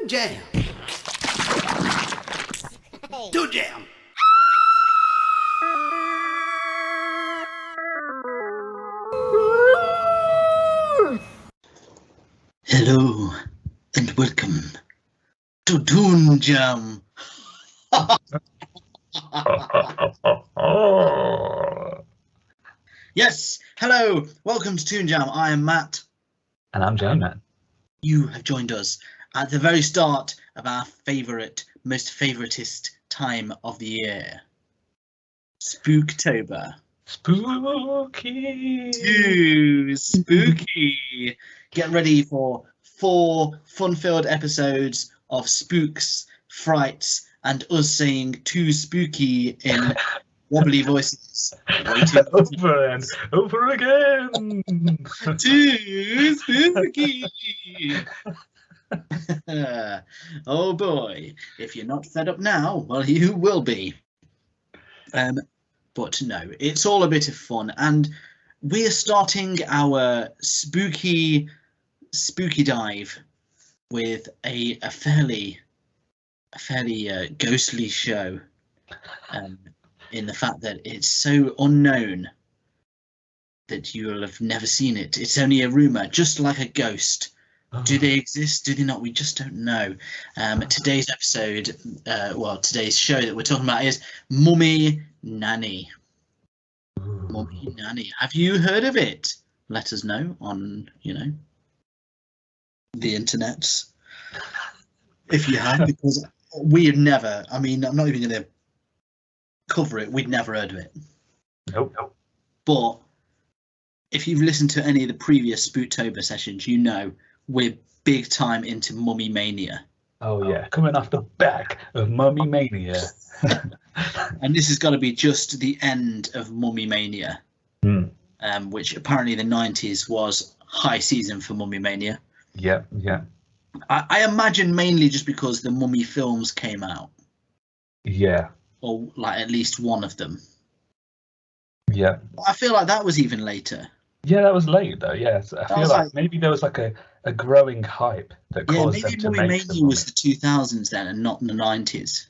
Jam. Toon Jam. Hello and welcome to Toon Jam. Yes, hello, welcome to Toon Jam. I am Matt. And I'm J-Man. You have joined us at the very start of our most favoritist time of the year. Spooktober. Spooky! Too spooky. Get ready for 4 fun-filled episodes of spooks, frights, and us saying too spooky in wobbly voices. Over and over again! Too spooky. Oh boy, if you're not fed up now, well, you will be. But no, it's all a bit of fun, and we're starting our spooky dive with a fairly ghostly show, in the fact that it's so unknown that you'll have never seen it. It's only a rumor, just like a ghost. Do they exist? Do they not? We just don't know. Today's episode, today's show that we're talking about is Mummy Nanny. Mummy Nanny. Have you heard of it? Let us know on, the internet. If you have, because we had never, I'm not even going to cover it. We'd never heard of it. Nope. But if you've listened to any of the previous Spooktober sessions, you know we're big time into Mummy Mania. Oh yeah, coming off the back of Mummy Mania. And this has got to be just the end of Mummy Mania, which apparently the 90s was high season for Mummy Mania. Yeah. I imagine mainly just because the Mummy films came out. Yeah. Or like at least one of them. Yeah. I feel like that was even later. Yeah, that was late though. Yes, I feel like maybe there was like a growing hype that caused them to maybe make Mummy was the 2000s then, and not in the 90s.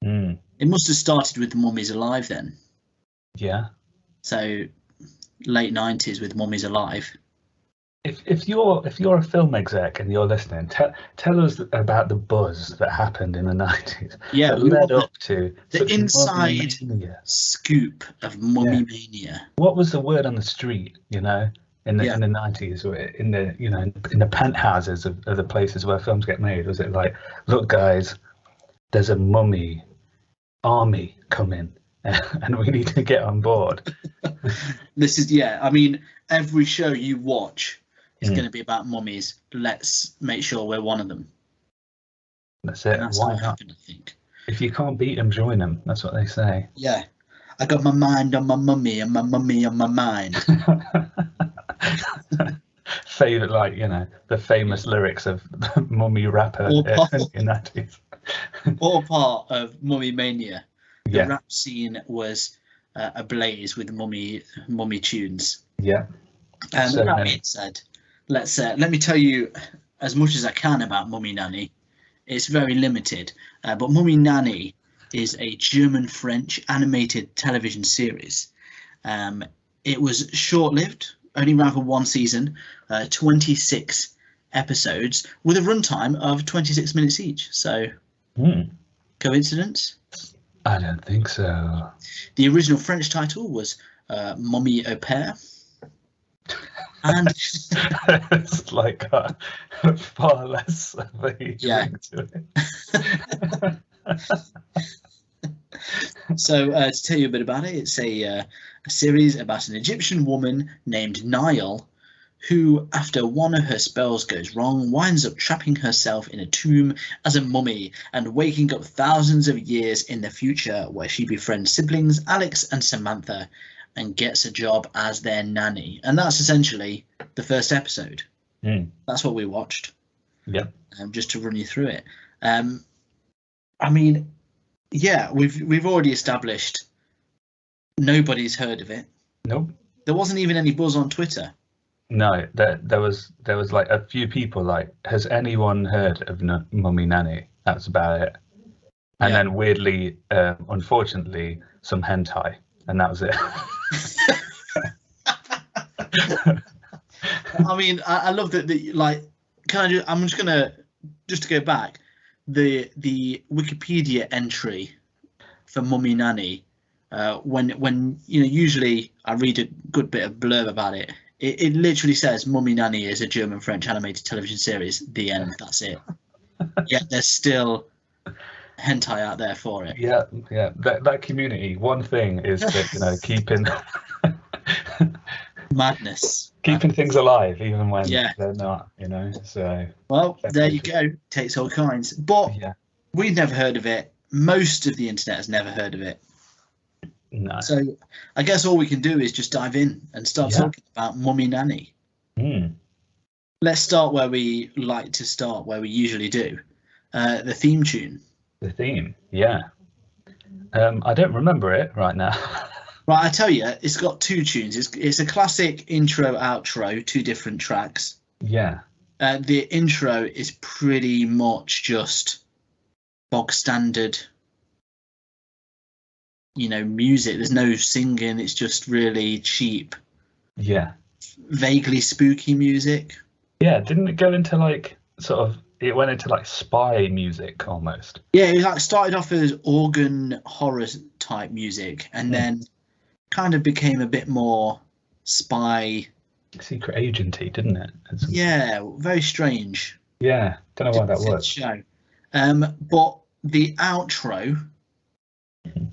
Mm. It must have started with the Mummies Alive then. Yeah. So late 90s with Mummies Alive. If you're a film exec and you're listening, tell us about the buzz that happened in the 90s. Yeah, that led up to the inside scoop of Mummy Mania. What was the word on the street? In the 90s, or in the penthouses of the places where films get made? Was it like, look guys, there's a mummy army coming and we need to get on board? This is every show you watch is going to be about mummies. Let's make sure we're one of them. That's it. That's Why what not? happened, I think. If you can't beat them, join them. That's what they say. Yeah, I got my mind on my mummy and my mummy on my mind. Favorite, the famous lyrics of the mummy rapper in the 90s. All part of Mummy Mania. The Yeah. rap scene was ablaze with mummy tunes. Yeah. That being said, let me tell you as much as I can about Mummy Nanny. It's very limited, but Mummy Nanny is a German-French animated television series. It was short-lived, only ran for 1 season, 26 episodes with a runtime of 26 minutes each. So, coincidence? I don't think so. The original French title was Mummy Au Pair. And it's like far less of a ring to it. So to tell you a bit about it, it's a series about an Egyptian woman named Nile who, after one of her spells goes wrong, winds up trapping herself in a tomb as a mummy and waking up thousands of years in the future, where she befriends siblings Alex and Samantha and gets a job as their nanny. And that's essentially the first episode. That's what we watched. Yeah. Just to run you through it. We've already established nobody's heard of it. Nope. There wasn't even any buzz on Twitter. No, there was like a few people like, has anyone heard of Mummy Nanny? That's about it. And then weirdly, unfortunately, some hentai, and that was it. I mean, I love that. Like, I'm just gonna to go back. The Wikipedia entry for Mummy Nanny. When usually I read a good bit of blurb about it. It literally says Mummy Nanny is a German-French animated television series. The end. That's it. Yet there's still hentai out there for it. Yeah. That community. One thing is that keeping madness, keeping things alive even when they're not. So well, there you go. Takes all kinds. But we've never heard of it. Most of the internet has never heard of it. No. So I guess all we can do is just dive in and start talking about Mummy Nanny. Let's start where we like to start, where we usually do. The theme tune. The theme, yeah. I don't remember it right now. Right, I tell you, it's got two tunes. It's a classic intro, outro, two different tracks. Yeah. The intro is pretty much just bog standard, music. There's no singing. It's just really cheap. Yeah. Vaguely spooky music. Yeah, didn't it go into like it went into like spy music almost? Yeah, it like started off as organ horror type music and then kind of became a bit more spy, secret agency, didn't it? Yeah, very strange. Yeah, don't know why that was. Show. But the outro,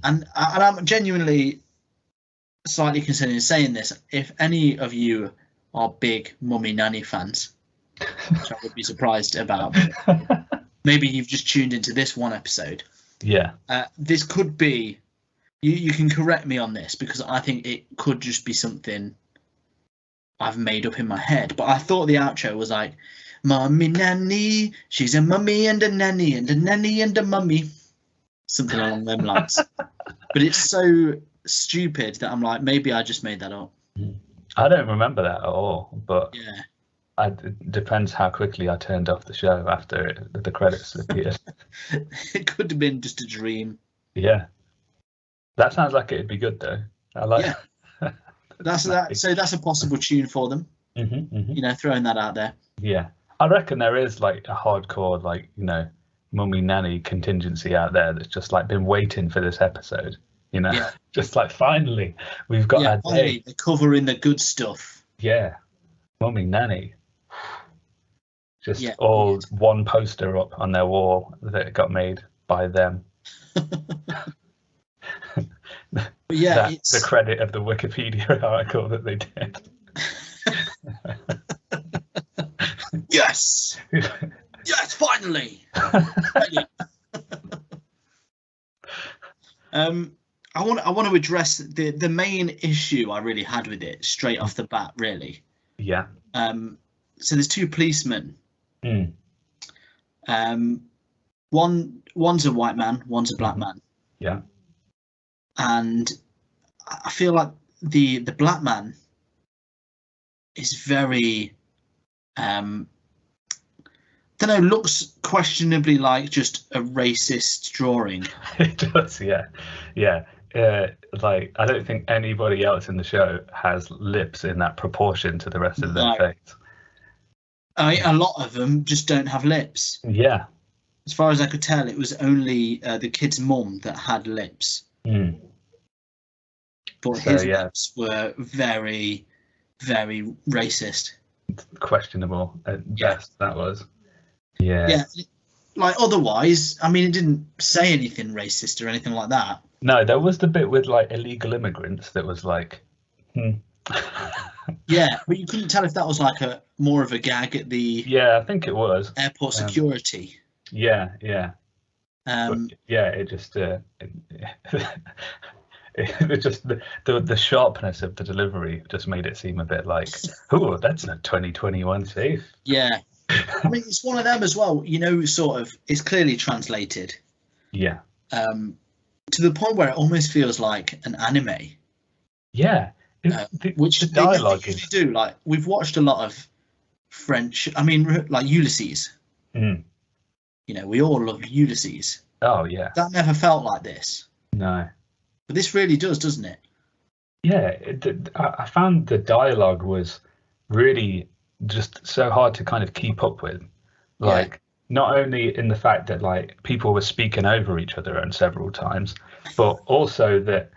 and I'm genuinely slightly concerned in saying this. If any of you are big Mummy Nanny fans, which I would be surprised about, maybe you've just tuned into this one episode. Yeah. This could be. You can correct me on this because I think it could just be something I've made up in my head. But I thought the outro was like, Mummy Nanny, she's a mummy and a nanny and a nanny and a mummy. Something along them lines. But it's so stupid that I'm like, maybe I just made that up. I don't remember that at all. But yeah, it depends how quickly I turned off the show after the credits appeared. It could have been just a dream. Yeah. That sounds like it'd be good though. I like that. That's that. So that's a possible tune for them. Throwing that out there. Yeah, I reckon there is like a hardcore Mummy Nanny contingency out there that's just like been waiting for this episode. Just like finally we've got our day. They're covering the good stuff. Yeah, Mummy Nanny. Just all one poster up on their wall that got made by them. But yeah, it's the credit of the Wikipedia article that they did. Yes, finally. I want to address the main issue I really had with it straight off the bat. Really. Yeah. So there's two policemen. One's a white man, one's a black man. Yeah. And I feel like the black man is very looks questionably like just a racist drawing. It does, yeah. Like I don't think anybody else in the show has lips in that proportion to the rest of their face. A lot of them just don't have lips. Yeah. As far as I could tell, it was only the kid's mum that had lips. But his lips were very, very racist. Questionable at best, that was. Yeah. Like otherwise, I mean, it didn't say anything racist or anything like that. No, there was the bit with like illegal immigrants that was like, Yeah, but you couldn't tell if that was like a more of a gag at the. Yeah, I think it was airport security. Yeah. It just it just the sharpness of the delivery just made it seem a bit like, oh, that's not 2021 safe. Yeah. I mean, it's one of them as well, sort of, it's clearly translated. Yeah. To the point where it almost feels like an anime. Yeah, which the they never dialogue usually is. do. Like we've watched a lot of French. I mean, like Ulysses. Mm. You know, we all loved Ulysses. Oh yeah. That never felt like this, No. but this really does, doesn't it? Yeah, I found the dialogue was really just so hard to kind of keep up with. Yeah, Like, not only in the fact that like people were speaking over each other and several times, but also that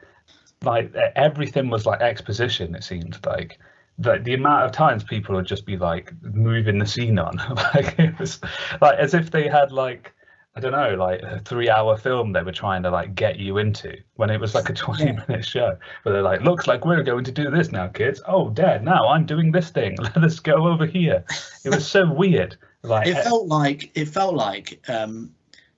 like everything was like exposition. It seemed like the amount of times people would just be like moving the scene on, like it was like as if they had like I don't know, like a 3 hour film they were trying to like get you into when it was like a 20 yeah. minute show. But they're like, looks like we're going to do this now, kids. Oh, Dad, now I'm doing this thing. Let us go over here. It was so weird. Like, It felt like the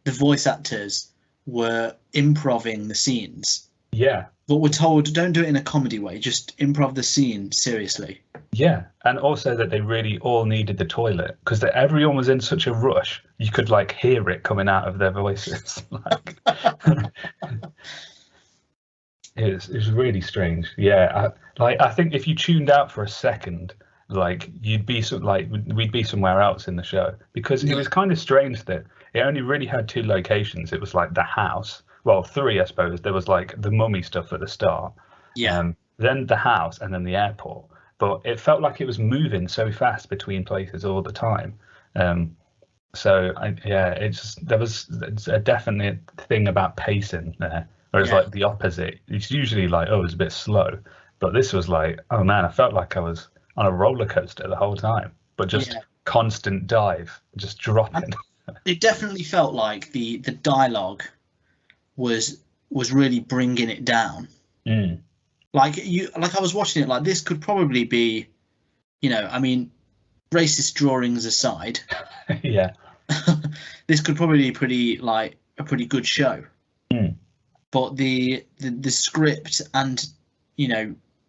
voice actors were improving the scenes, yeah, but we're told don't do it in a comedy way. Just improv the scene seriously. yeah, and also that they really all needed the toilet because everyone was in such a rush. You could like hear it coming out of their voices. Like, it was really strange. Yeah, I think if you tuned out for a second, like you'd be like we'd be somewhere else in the show because it Yeah, was kind of strange that it only really had two locations. It was like the house, well, three, I suppose. There was like the mummy stuff at the start, yeah, then the house, and then the airport. But it felt like it was moving so fast between places all the time. So yeah, there was a definite thing about pacing there. Whereas yeah, like the opposite, it's usually like, oh, it's a bit slow. But this was like, oh man, I felt like I was on a roller coaster the whole time, but just yeah. constant dive, just And dropping. it definitely felt like the dialogue was was really bringing it down. Mm. Like I was watching it like this could probably be, I mean, racist drawings aside, Yeah. this could probably be pretty like a pretty good show. Mm. But the script and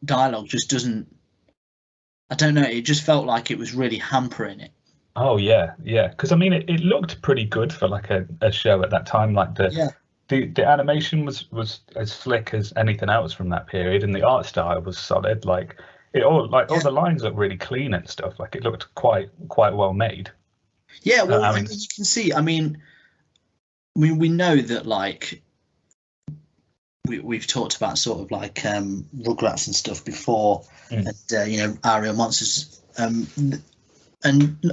dialogue just doesn't. I don't know. It just felt like it was really hampering it. Oh yeah, yeah. Because I mean, it looked pretty good for like a show at that time. Like Yeah, the animation was as slick as anything else from that period, and the art style was solid. Like all yeah, the lines looked really clean and stuff. Like it looked quite well made. yeah. Well, I I mean, mean, you can see. I mean, we know that like we've talked about sort of like Rugrats and stuff before, mm, and Ariel Monsters, and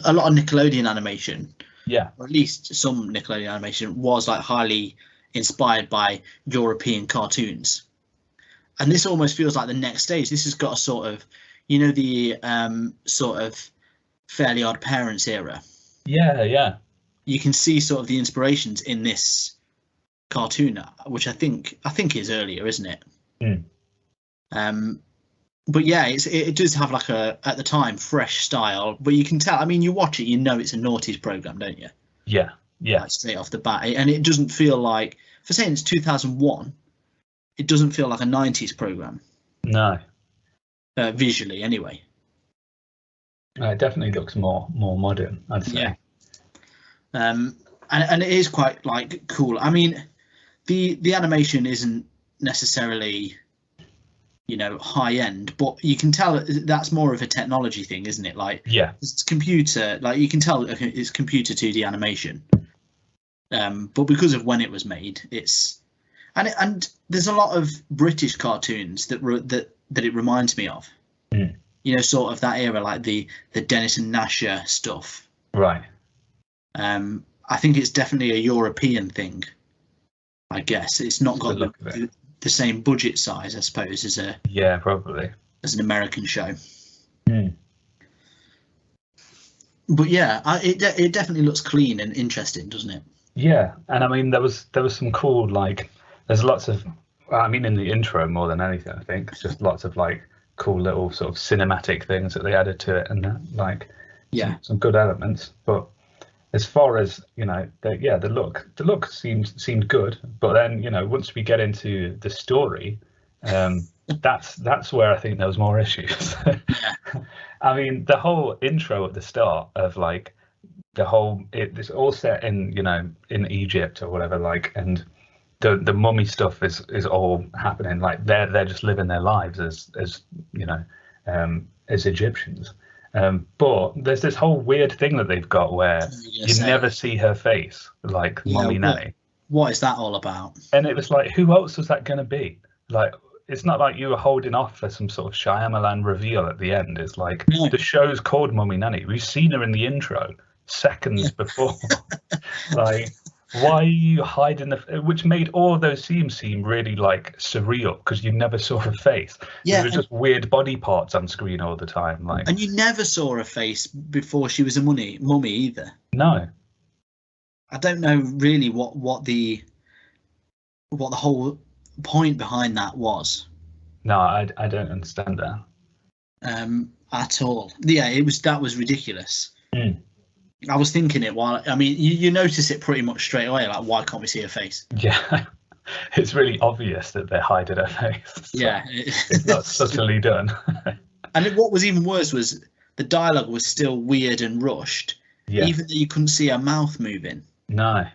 a lot of Nickelodeon animation, yeah, or at least some Nickelodeon animation, was like highly inspired by European cartoons. And this almost feels like the next stage. This has got a sort of, the sort of Fairly Odd Parents era. yeah, yeah. You can see sort of the inspirations in this cartoon, which I think is earlier, isn't it? Mm, But yeah, it does have like at the time fresh style, but you can tell. I mean, you watch it, it's a noughties program, don't you? yeah, yeah. Like straight off the bat, and it doesn't feel like, for saying it's 2001, it doesn't feel like a 90s program, No, visually anyway. it definitely looks more modern, I'd say. Yeah. And it is quite like cool. I mean, the animation isn't necessarily high end, but you can tell that's more of a technology thing, isn't it? Like, Yeah, it's computer, like you can tell it's computer 2D animation. But because of when it was made, and there's a lot of British cartoons that it reminds me of. mm, Sort of that era, like the Dennis and Nasher stuff. right. I think it's definitely a European thing. I guess it's not got the same budget size, I suppose, Yeah, probably. as an American show. Mm. But yeah, it definitely looks clean and interesting, doesn't it? Yeah, and I mean there was some cool like there's lots of I mean in the intro more than anything I think just lots of like cool little sort of cinematic things that they added to it and like Yeah, some good elements. But as far as the look seemed good, but then once we get into the story, that's where I think there was more issues. I mean the whole intro at the start of like it's all set in in Egypt or whatever, like, and the mummy stuff is all happening. Like they're just living their lives as you know, as Egyptians. But there's this whole weird thing that they've got where you never see her face, like Mummy Nanny. What is that all about? And it was like, who else was that going to be? Like, it's not like you were holding off for some sort of Shyamalan reveal at the end. It's like the show's called Mummy Nanny. We've seen her in the intro seconds before. Like, why are you hiding which made all of those scenes seem really like surreal because you never saw her face. There was just weird body parts on screen all the time. Like, and you never saw her face before she was a mummy either. No. I don't know really what the whole point behind that was. No, I don't understand that. At all. Yeah, that was ridiculous. Mm. I was thinking it while you notice it pretty much straight away. Like, why can't we see her face? Yeah, it's really obvious that they're hiding her face. So yeah, it's not subtly done. And what was even worse was the dialogue was still weird and rushed, even though you couldn't see her mouth moving. No.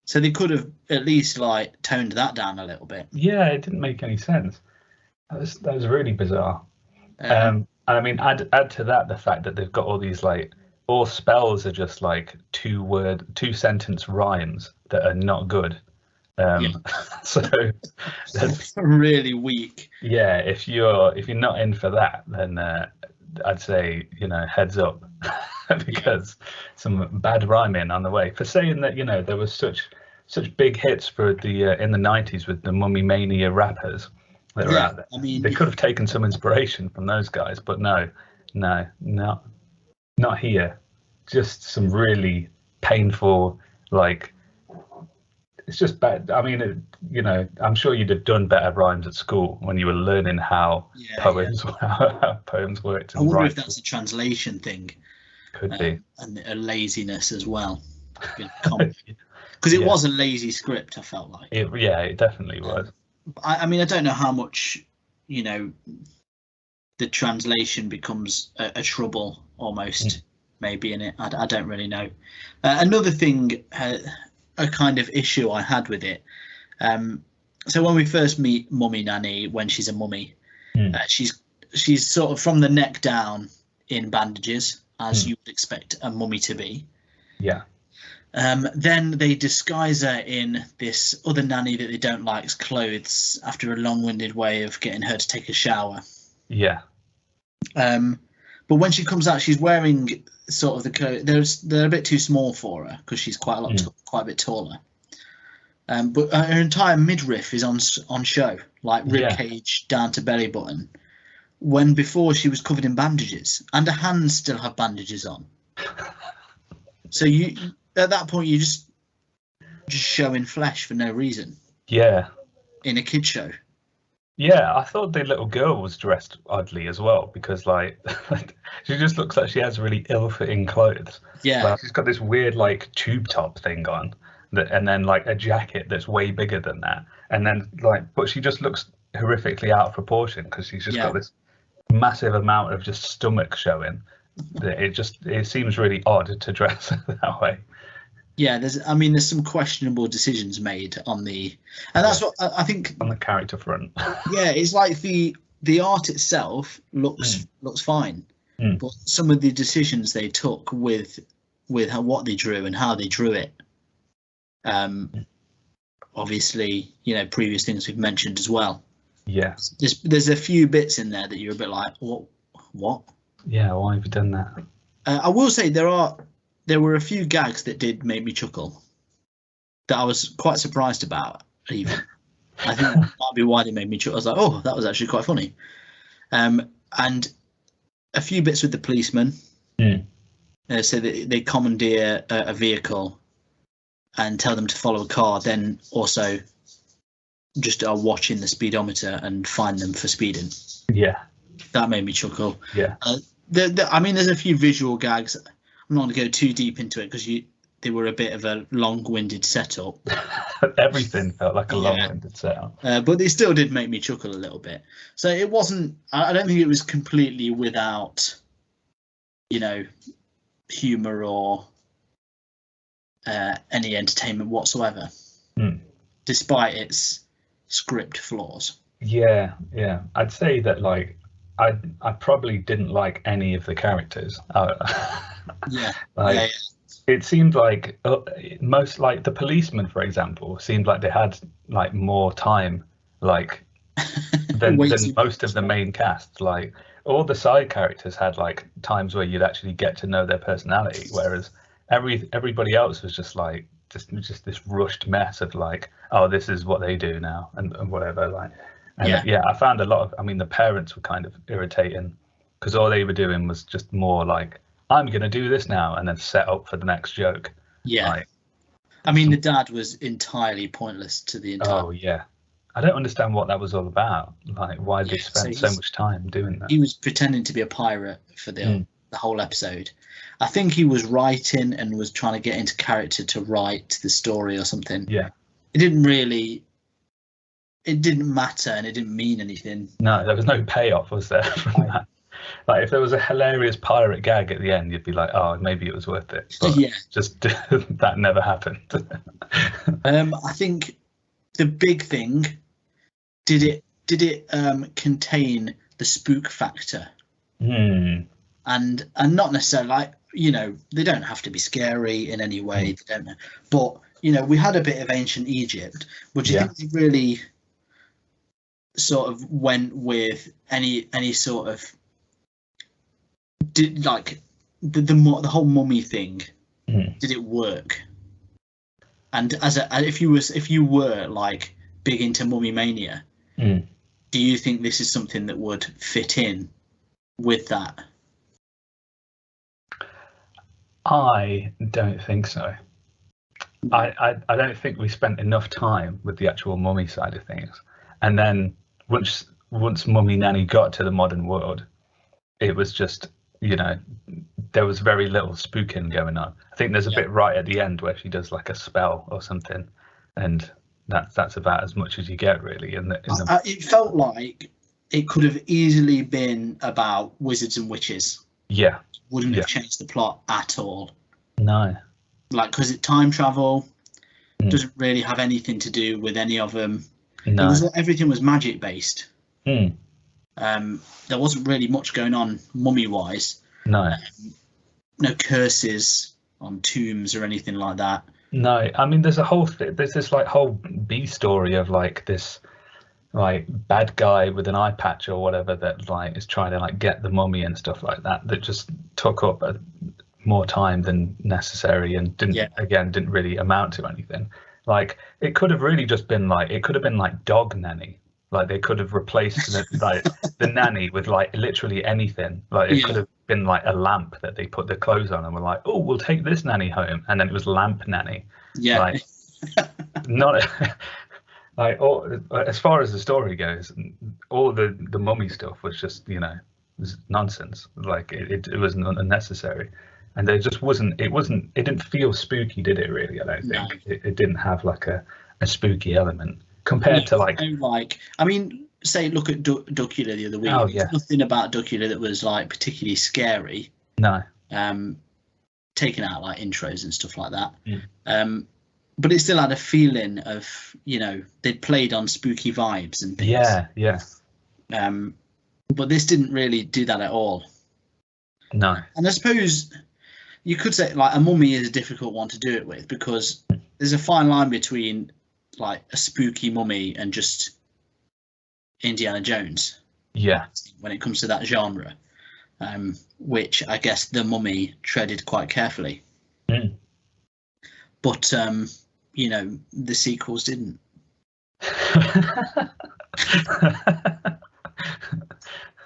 So they could have at least like toned that down a little bit. Yeah, it didn't make any sense. That was really bizarre. I mean, add to that the fact that they've got all these like all spells are just like 2-sentence rhymes that are not good. So that's really weak. Yeah, if you're not in for that, then I'd say heads up because some bad rhyming on the way for saying that there was such big hits for the in the 90s with the Mummy Mania rappers that were out there. I mean, they could have taken some inspiration from those guys, but no, not here. Just some really painful, like, it's just bad. I mean, I'm sure you'd have done better rhymes at school when you were learning how poems worked. I wonder if that's a translation thing. Could be. And a laziness as well. Because it was a lazy script, I felt like. It definitely was. I mean, I don't know how much, the translation becomes a trouble almost, maybe in it. I don't really know. Another thing, a kind of issue I had with it. So when we first meet Mummy Nanny, when she's a mummy, she's sort of from the neck down in bandages, as you would expect a mummy to be. Yeah. Then they disguise her in this other nanny that they don't like's clothes after a long-winded way of getting her to take a shower. Yeah. But when she comes out, she's wearing sort of the clothes. They're a bit too small for her because she's quite a bit taller. But her entire midriff is on show, like rib cage down to belly button. When before she was covered in bandages, and her hands still have bandages on. So you, at that point, you're just showing flesh for no reason. Yeah. In a kid show. Yeah, I thought the little girl was dressed oddly as well because, like, she just looks like she has really ill-fitting clothes. Yeah. Like, she's got this weird, like, tube top thing on, and then, like, a jacket that's way bigger than that. And then, like, but she just looks horrifically out of proportion because she's just got this massive amount of just stomach showing. That it seems really odd to dress that way. Yeah, there's some questionable decisions made on and that's what I think on the character front. Yeah, it's like the art itself looks fine, but some of the decisions they took with what they drew and how they drew it, obviously, previous things we've mentioned as well. Yeah, there's a few bits in there that you're a bit like, what? Yeah, why have you done that? I will say there were a few gags that did make me chuckle that I was quite surprised about, even. I think that might be why they made me chuckle. I was like, oh, that was actually quite funny. And a few bits with the policeman. So they commandeer a vehicle and tell them to follow a car, then also just are watching the speedometer and find them for speeding. Yeah. That made me chuckle. Yeah. I mean, there's a few visual gags. I'm not going to go too deep into it because they were a bit of a long-winded setup. Everything felt like a long-winded setup. But they still did make me chuckle a little bit. So it wasn't. I don't think it was completely without, humour or any entertainment whatsoever. despite its script flaws. Yeah, yeah. I'd say that like I probably didn't like any of the characters. Yeah, Like yeah, it seemed like most like the policemen, for example, seemed like they had like more time, like yeah. than Way than too most of much. the main cast. Like all the side characters had like times where you'd actually get to know their personality, whereas everybody else was just like just this rushed mess of like, oh, this is what they do now and whatever. Like, and Yeah, yeah, I found a lot of. I mean, the parents were kind of irritating because all they were doing was just more like, I'm gonna do this now, and then set up for the next joke. yeah. Like, I mean, the some, dad was entirely pointless to the entire. oh yeah, I don't understand what that was all about. Like, why Yeah, they so spent so much time doing that. he was pretending to be a pirate for Mm, the whole episode. I think he was writing and was trying to get into character to write the story or something. yeah. It didn't really. It didn't matter and it didn't mean anything. No, there was no payoff, was there, from that? Like, if there was a hilarious pirate gag at the end, you'd be like, oh, maybe it was worth it. But Yeah. just that never happened. I think the big thing, did it contain the spook factor? Hmm. And not necessarily like, they don't have to be scary in any way. They don't, but we had a bit of ancient Egypt, which I think really sort of went with any sort of did like the whole mummy thing. Did it work? And if you were like big into Mummy Mania, do you think this is something that would fit in with that? I don't think so. I don't think we spent enough time with the actual mummy side of things. And then once Mummy Nanny got to the modern world, it was just, there was very little spooking going on. I think there's a bit right at the end where she does like a spell or something, and that's about as much as you get really. It felt like it could have easily been about wizards and witches. Yeah, wouldn't have changed the plot at all. No, like because it time travel doesn't really have anything to do with any of them. no. Everything was magic based. Mm. There wasn't really much going on mummy wise. No. No curses on tombs or anything like that. No, I mean there's this like whole B story of like this like bad guy with an eye patch or whatever that like is trying to like get the mummy and stuff like that just took up more time than necessary and didn't really amount to anything. Like it could have really just been like dog nanny. Like they could have replaced the nanny with like literally anything. Like it could have been like a lamp that they put the clothes on and were like, oh, we'll take this nanny home, and then it was lamp nanny. Yeah. Like not like as far as the story goes, all the mummy stuff was just was nonsense. Like it was unnecessary, and there just wasn't. It didn't feel spooky, did it? Really, I don't think No. it didn't have like a spooky element compared to like. I mean, say look at Duckula the other week. Oh, There's nothing about Duckula that was like particularly scary. No. Taking out like intros and stuff like that. But it still had a feeling of, they'd played on spooky vibes and things. Yeah. But this didn't really do that at all. No. And I suppose you could say like a mummy is a difficult one to do it with because there's a fine line between like a spooky mummy and just Indiana Jones. Yeah. When it comes to that genre, which I guess the Mummy treaded quite carefully. But the sequels didn't.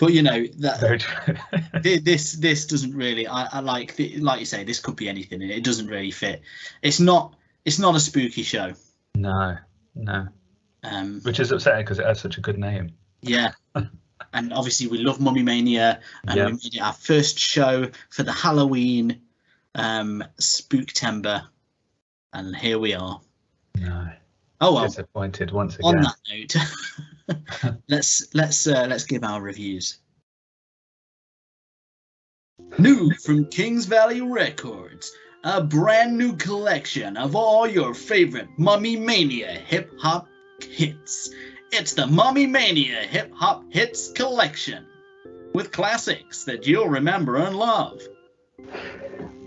But that Very true. this doesn't really. I like you say, this could be anything, and it doesn't really fit. It's not a spooky show. No. Which is upsetting because it has such a good name. Yeah. And obviously we love Mummy Mania, and we made it our first show for the Halloween Spooktember, and here we are. No. Oh well. Disappointed once again. On that note, let's give our reviews. New from Kings Valley Records, a brand new collection of all your favorite Mummy Mania hip-hop hits. It's the Mummy Mania hip-hop hits collection, with classics that you'll remember and love.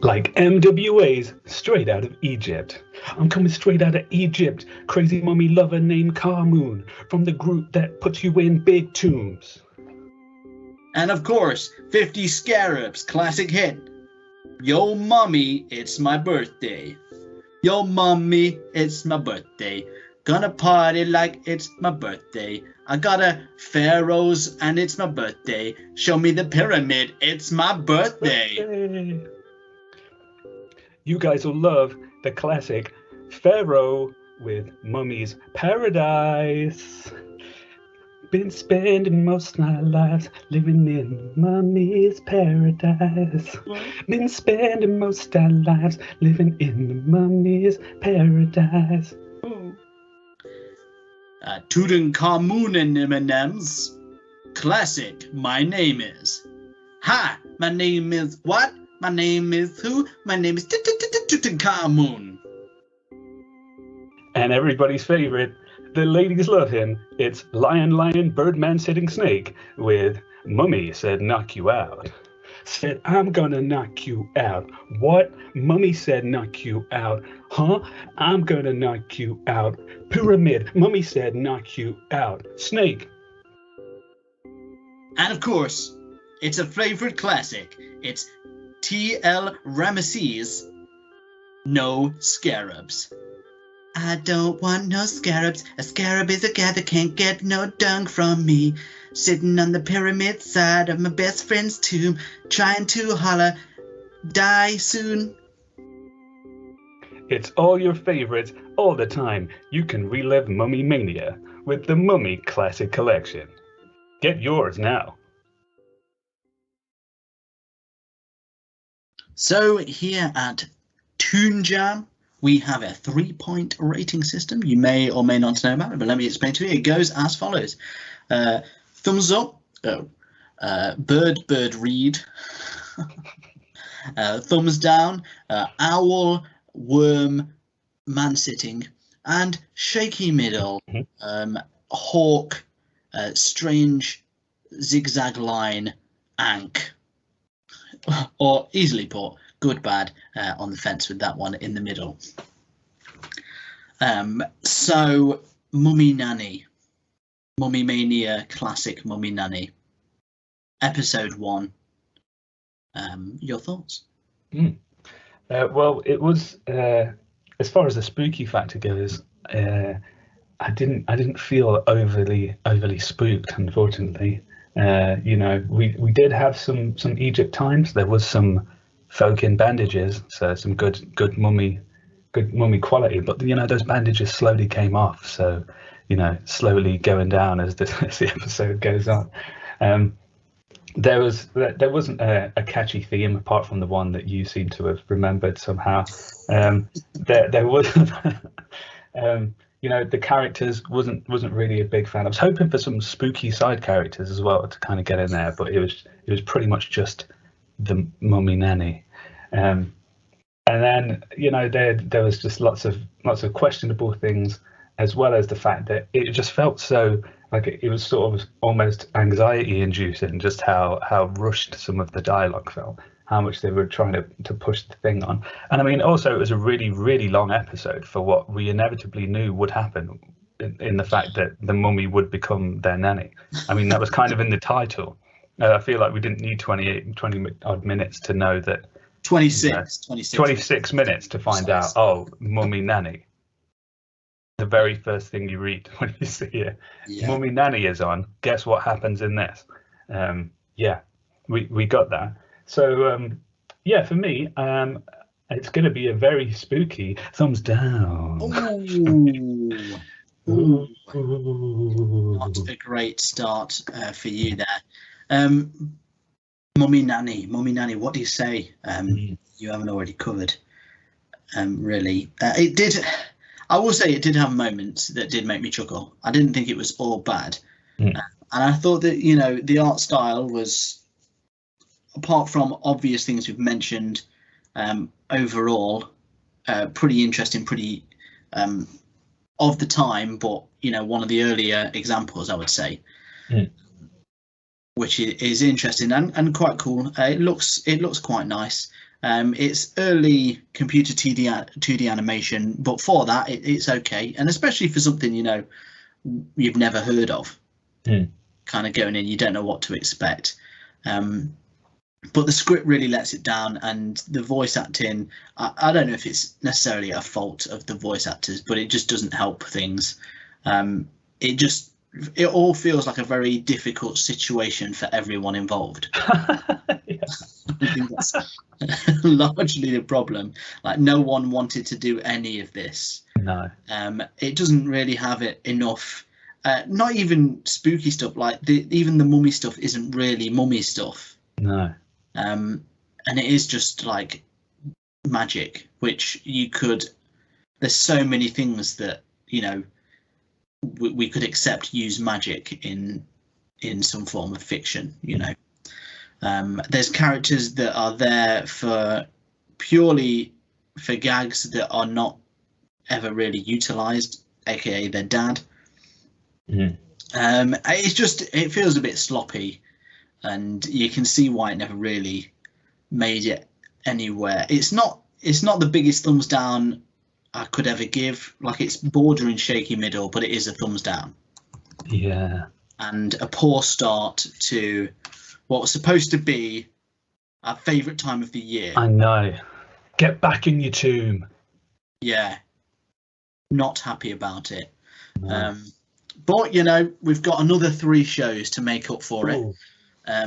Like MWA's straight out of Egypt. I'm coming straight out of Egypt. Crazy mummy lover named Carmoon from the group that puts you in big tunes. And of course, 50 Scarabs classic hit, Yo Mummy, It's My Birthday. Yo Mummy, It's My Birthday. Gonna party like it's my birthday. I got a pharaohs and it's my birthday. Show me the pyramid, it's my birthday. You guys will love the classic Pharaoh with Mummy's Paradise. Been spending most of my life living in Mummy's Paradise. Been spending most of our lives living in Mummy's Paradise. Tutankhamun and M&M's classic, My Name Is. Hi, my name is what? My name is who? My name is Tutankhamun. And everybody's favorite, the ladies love him. It's Lion, Lion, Birdman, Sitting Snake with Mummy Said Knock You Out. Said, I'm gonna knock you out. What? Mummy said knock you out. Huh? I'm gonna knock you out. Pyramid. Mummy said knock you out. Snake. And of course, it's a favorite classic. It's T.L. Ramesses, No Scarabs. I don't want no scarabs. A scarab is a guy that can't get no dung from me. Sitting on the pyramid side of my best friend's tomb, trying to holler, die soon. It's all your favorites all the time. You can relive Mummy Mania with the Mummy Classic Collection. Get yours now. So here at Toon Jam, we have a 3-point rating system. You may or may not know about it, but let me explain to you. It goes as follows. Thumbs up, bird read, thumbs down, owl, worm, man sitting, and shaky middle, hawk, strange zigzag line, ank. Or easily put, good, bad, on the fence with that one in the middle. So, Mummy Nanny. Mummy Mania classic Mummy Nanny. Episode 1. Your thoughts? Well, it was, as far as the spooky factor goes, I didn't feel overly spooked, unfortunately. You know, we did have some Egypt times. There was some folk in bandages, so some good mummy quality. But you know, those bandages slowly came off, so you know, slowly going down as the episode goes on. There wasn't a catchy theme apart from the one that you seem to have remembered somehow. There wasn't. You know, the characters wasn't really a big fan. I was hoping for some spooky side characters as well to kind of get in there, but it was pretty much just the Mummy Nanny. And then, you know, there was just lots of questionable things, as well as the fact that it just felt so like it was sort of almost anxiety inducing, just how rushed some of the dialogue felt, how much they were trying to push the thing on. And I mean, also it was a really, really long episode for what we inevitably knew would happen in the fact that the mummy would become their nanny. I mean, that was kind of in the title. I feel like we didn't need 20 odd minutes to know that. 26 minutes to find out, oh, Mummy Nanny. The very first thing you read when you see it. Yeah. Mummy Nanny is on. Guess what happens in this? Yeah, we got that. So, yeah, for me, it's going to be a very spooky thumbs down. Ooh. Not a great start for you there. Mummy Nanny, what do you say? You haven't already covered, really. It did. I will say it did have moments that did make me chuckle. I didn't think it was all bad. And I thought that, you know, the art style was, apart from obvious things we've mentioned, overall pretty interesting, pretty of the time, but one of the earlier examples, I would say, which is interesting and quite cool. It looks quite nice. It's early computer 2D animation, but for that it's okay, and especially for something you've never heard of. Kind of going in, you don't know what to expect. But the script really lets it down, and the voice acting, I don't know if it's necessarily a fault of the voice actors, but it just doesn't help things. It all feels like a very difficult situation for everyone involved. I think that's largely the problem. Like, no one wanted to do any of this. No. It doesn't really have it enough. Not even spooky stuff. Like even the mummy stuff isn't really mummy stuff. No. And it is just like magic, which there's so many things that we could accept use magic in some form of fiction. There's characters that are there purely for gags that are not ever really utilized, aka their dad. It feels a bit sloppy, and you can see why it never really made it anywhere. It's not the biggest thumbs down I could ever give. Like, it's bordering shaky middle, but it is a thumbs down. Yeah. And a poor start to what was supposed to be our favourite time of the year. I know. Get back in your tomb. Yeah. Not happy about it. No. But we've got another 3 shows to make up for it. I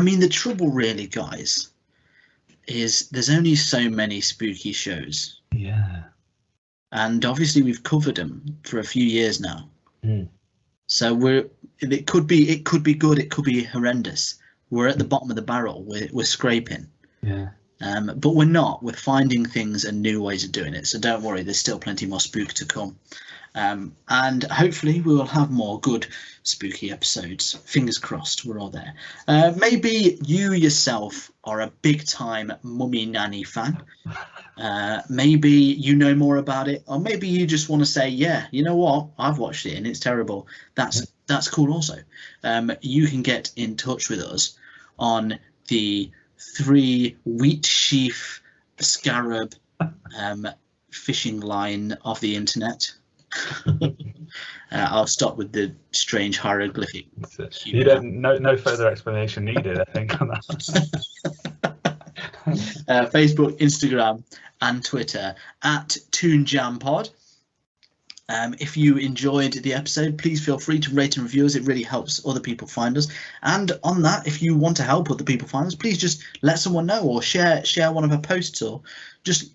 mean, the trouble really, guys, is there's only so many spooky shows. Yeah. And obviously we've covered them for a few years now. So it could be good, it could be horrendous. We're at the bottom of the barrel. We're scraping. Yeah. But we're not. We're finding things and new ways of doing it. So don't worry, there's still plenty more spook to come. And hopefully we will have more good spooky episodes. Fingers crossed, we're all there. Maybe you yourself are a big time Mummy Nanny fan. Maybe you know more about it, or maybe you just want to say, yeah, you know what, I've watched it and it's terrible. That's cool also. You can get in touch with us on the 3 wheat sheaf scarab fishing line of the internet. I'll stop with the strange hieroglyphic. You don't. No further explanation needed, I think, on that. Facebook, Instagram, and Twitter at Toon Jam Pod. If you enjoyed the episode, please feel free to rate and review us. It really helps other people find us. And on that, if you want to help other people find us, please just let someone know, or share one of our posts, or just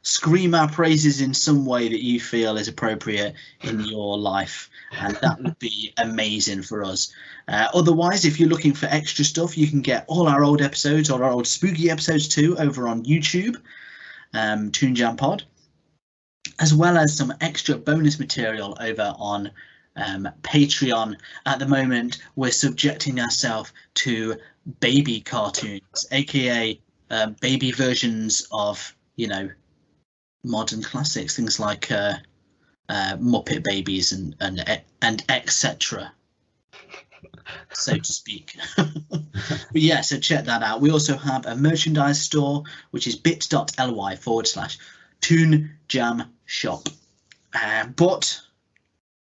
scream our praises in some way that you feel is appropriate in your life, and that would be amazing for us. Otherwise, if you're looking for extra stuff, you can get all our old episodes, or our old spooky episodes too, over on YouTube, Toon Jam Pod, as well as some extra bonus material over on Patreon. At the moment, we're subjecting ourselves to baby cartoons, aka baby versions of modern classics, things like Muppet Babies and etc., so to speak. But yeah, so check that out. We also have a merchandise store, which is bit.ly/Toon Jam Shop. But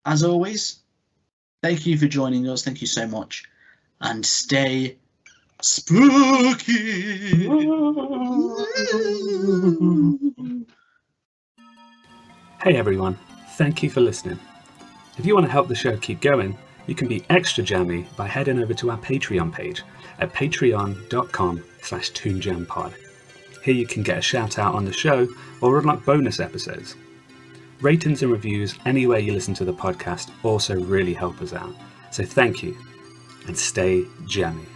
as always, thank you for joining us. Thank you so much, and stay spooky. Hey everyone, thank you for listening. If you want to help the show keep going, you can be extra jammy by heading over to our Patreon page at patreon.com/toonjampod. Here you can get a shout out on the show or unlock bonus episodes. Ratings and reviews anywhere you listen to the podcast also really help us out. So thank you, and stay jammy.